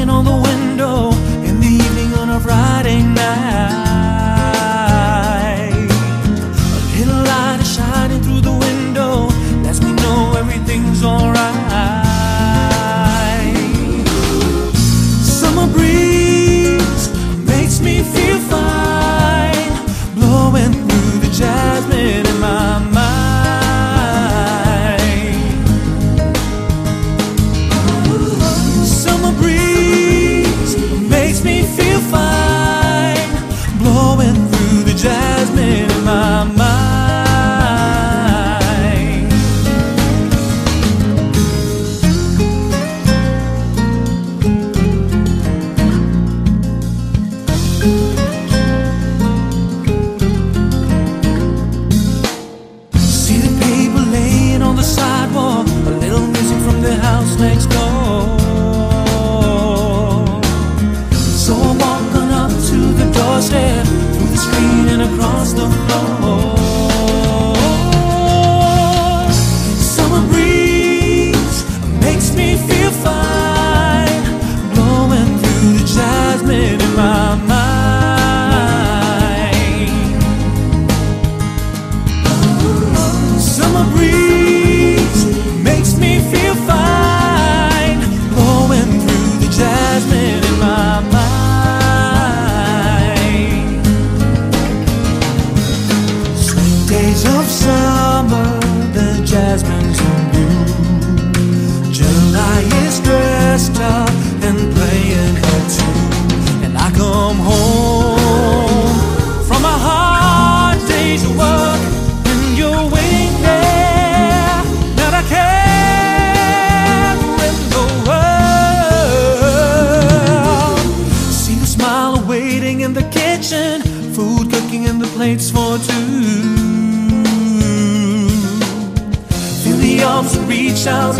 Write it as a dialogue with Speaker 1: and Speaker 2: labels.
Speaker 1: laying on the window in the evening on a Friday night. A little light is shining through the window, lets me know everything's alright. Summer breeze makes me feel fine, blowing through the jasmine in my mind. Summer breeze makes me feel fine, blowing through the jasmine in my mind. See the people laying on the sidewalk, a little music from the house next door. So I'm walking up to the doorstep, through the screen and across the floor. Summer breeze makes me feel fine, blowing through the jasmine in my mind. Summer breeze makes me feel fine, blowing through the jasmine in my mind. Sweet days of summer, the jasmine's in bloom. July is dressed up and playing her tune, and I come home from a hard day's work, and you're waiting there, not a care in the world. See the smile waiting in the kitchen, food cooking in the plates for two. Feel the arms reach out